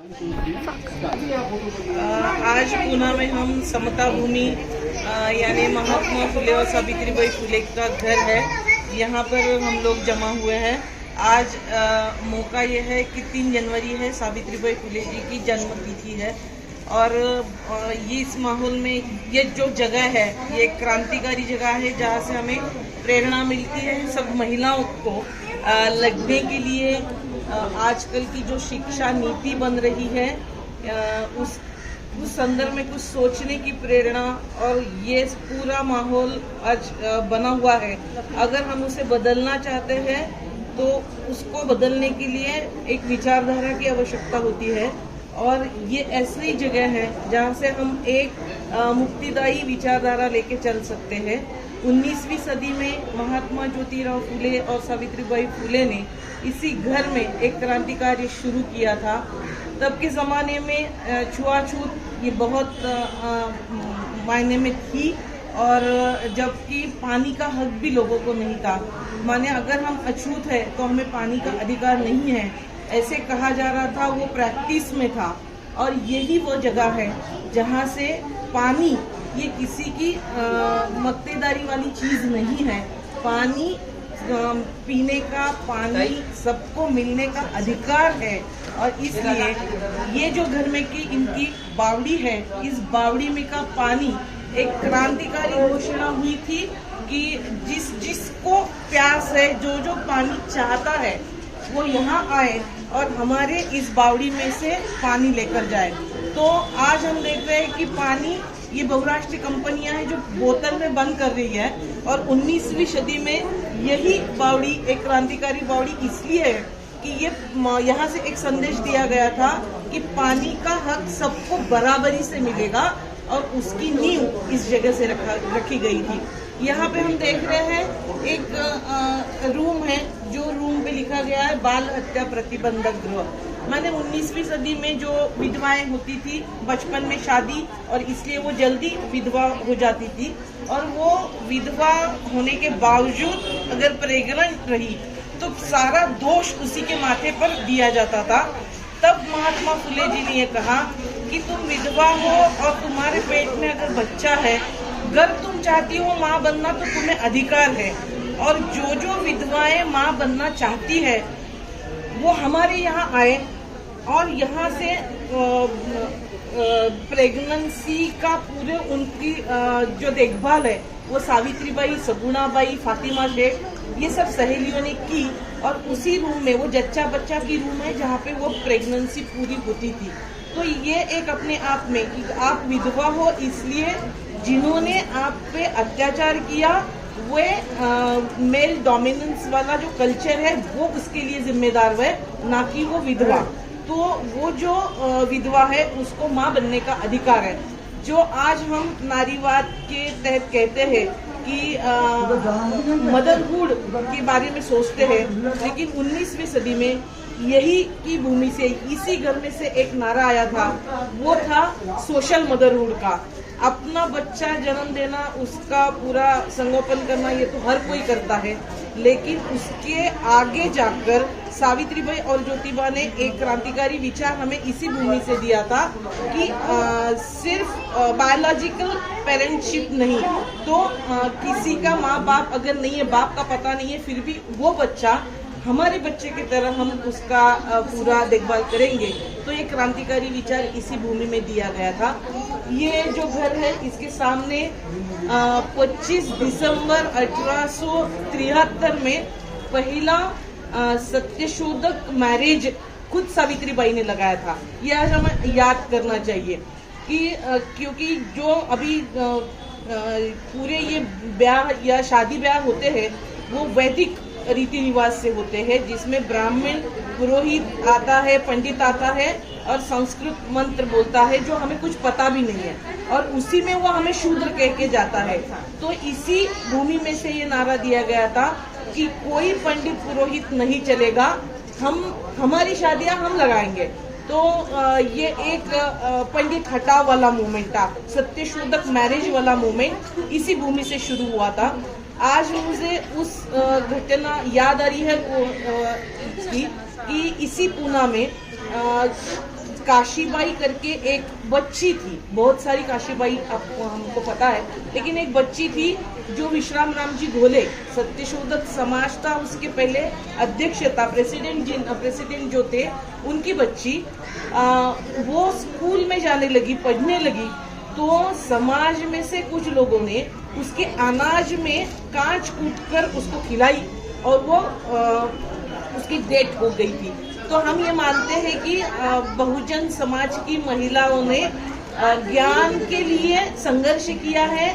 आज पूना में हम समता भूमि यानी महात्मा फुले और सावित्रीबाई फुले का घर है, यहाँ पर हम लोग जमा हुए हैं। आज मौका ये है कि 3 जनवरी है, सावित्रीबाई फुले जी की जन्म तिथि है और ये इस माहौल में ये जो जगह है ये क्रांतिकारी जगह है जहाँ से हमें प्रेरणा मिलती है सब महिलाओं को लड़ने के लिए। आजकल की जो शिक्षा नीति बन रही है उस संदर्भ में कुछ सोचने की प्रेरणा और ये पूरा माहौल आज बना हुआ है। अगर हम उसे बदलना चाहते हैं तो उसको बदलने के लिए एक विचारधारा की आवश्यकता होती है और ये ऐसी जगह है जहाँ से हम एक मुक्तिदायी विचारधारा लेके चल सकते हैं। 19वीं सदी में महात्मा ज्योतिराव फुले और सावित्रीबाई फुले ने इसी घर में एक क्रांतिकारी शुरू किया था। तब के ज़माने में छुआछूत ये बहुत मायने में थी और जबकि पानी का हक भी लोगों को नहीं था। माने अगर हम अछूत है तो हमें पानी का अधिकार नहीं है, ऐसे कहा जा रहा था, वो प्रैक्टिस में था। और यही वो जगह है जहाँ से पानी ये किसी की मक्तेदारी वाली चीज़ नहीं है। पानी पीने का, पानी सबको मिलने का अधिकार है और इसलिए ये जो घर में की इनकी बावड़ी है, इस बावड़ी में का पानी एक क्रांतिकारी घोषणा हुई थी कि जिसको प्यास है, जो पानी चाहता है वो यहाँ आए और हमारे इस बावड़ी में से पानी लेकर जाए। तो आज हम देख रहे हैं कि पानी ये बहुराष्ट्रीय कंपनियां हैं जो बोतल में बंद कर रही है और 19वीं सदी में यही बावड़ी एक क्रांतिकारी बावड़ी इसलिए है कि ये यहाँ से एक संदेश दिया गया था कि पानी का हक सबको बराबरी से मिलेगा और उसकी नींव इस जगह से रखी गई थी। यहाँ पे हम देख रहे हैं एक रूम है जो रूम पे लिखा गया है बाल हत्या प्रतिबंधक गृह। माने 19वीं सदी में जो विधवाएं होती थी बचपन में शादी और इसलिए वो जल्दी विधवा हो जाती थी और वो विधवा होने के बावजूद अगर प्रेग्नेंट रही तो सारा दोष उसी के माथे पर दिया जाता था। तब महात्मा फुले जी ने ये कहा कि तुम विधवा हो और तुम्हारे पेट में अगर बच्चा है, अगर तुम चाहती हो माँ बनना तो तुम्हें अधिकार है और जो विधवाएं माँ बनना चाहती है वो हमारे यहाँ आए और यहाँ से प्रेगनेंसी का पूरे उनकी जो देखभाल है वो सावित्रीबाई, सगुणाबाई, फातिमा शेख ये सब सहेलियों ने की और उसी रूम में वो जच्चा बच्चा की रूम है जहाँ पे वो प्रेगनेंसी पूरी होती थी। तो ये एक अपने आप में कि आप विधवा हो इसलिए जिन्होंने आप पे अत्याचार किया वे मेल डोमिनेंस वाला जो कल्चर है वो उसके लिए जिम्मेदार है, ना कि वो विधवा। तो वो जो विधवा है उसको माँ बनने का अधिकार है। जो आज हम नारीवाद के तहत कहते हैं कि मदरहुड के बारे में सोचते हैं, लेकिन 19वीं सदी में यही की भूमि से इसी घर में से एक नारा आया था, वो था सोशल मदरहुड का। अपना बच्चा जन्म देना, उसका पूरा संगोपन करना ये तो हर कोई करता है, लेकिन उसके आगे जाकर सावित्रीबाई और ज्योतिबा ने एक क्रांतिकारी विचार हमें इसी भूमि से दिया था कि सिर्फ बायोलॉजिकल पेरेंटशिप नहीं तो किसी का माँ बाप अगर नहीं है, बाप का पता नहीं है, फिर भी वो बच्चा हमारे बच्चे की तरह हम उसका पूरा देखभाल करेंगे। तो ये क्रांतिकारी विचार इसी भूमि में दिया गया था। ये जो घर है इसके सामने 25 दिसंबर 1873 में पहला सत्यशोधक मैरिज खुद सावित्रीबाई ने लगाया था। ये आज हमें याद करना चाहिए कि क्योंकि जो अभी पूरे ये ब्याह या शादी ब्याह होते हैं वो वैदिक रीति रिवाज से होते हैं, जिसमें ब्राह्मण पुरोहित आता है, पंडित आता है और संस्कृत मंत्र बोलता है जो हमें कुछ पता भी नहीं है और उसी में वो हमें शूद्र कह के जाता है। तो इसी भूमि में से ये नारा दिया गया था कि कोई पंडित पुरोहित नहीं चलेगा, हमारी शादियां हम लगाएंगे। तो ये एक पंडित हटाव वाला मूवमेंट था, सत्यशोधक मैरिज वाला मूवमेंट इसी भूमि से शुरू हुआ था। आज मुझे उस घटना याद आ रही है कि इसी पूना में काशीबाई करके एक बच्ची थी, बहुत सारी काशीबाई आपको हमको पता है, लेकिन एक बच्ची थी जो विश्राम राम जी घोले सत्यशोधक समाज था उसके पहले अध्यक्ष था, प्रेसिडेंट जो थे उनकी बच्ची वो स्कूल में जाने लगी, पढ़ने लगी, तो समाज में से कुछ लोगों ने उसके अनाज में कांच कूटकर उसको खिलाई और वो उसकी डेथ हो गई थी। तो हम ये मानते हैं कि बहुजन समाज की महिलाओं ने ज्ञान के लिए संघर्ष किया है,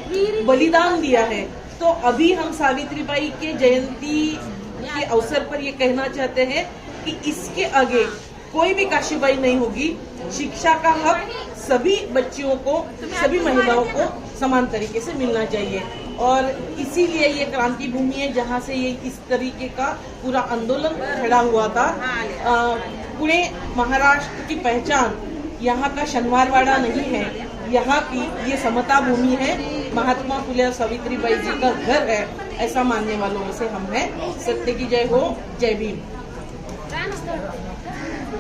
बलिदान दिया है। तो अभी हम सावित्रीबाई के जयंती के अवसर पर ये कहना चाहते हैं कि इसके आगे कोई भी काशीबाई नहीं होगी। शिक्षा का हक सभी बच्चियों को, सभी महिलाओं को समान तरीके से मिलना चाहिए और इसीलिए ये क्रांति भूमि है जहाँ से ये इस तरीके का पूरा आंदोलन खड़ा हुआ था। पुणे महाराष्ट्र की पहचान यहाँ का शनिवारवाड़ा नहीं है, यहाँ की ये समता भूमि है, महात्मा फुले और सावित्रीबाई जी का घर है, ऐसा मानने वालों में से हम हैं। सत्य की जय हो, जय भीम।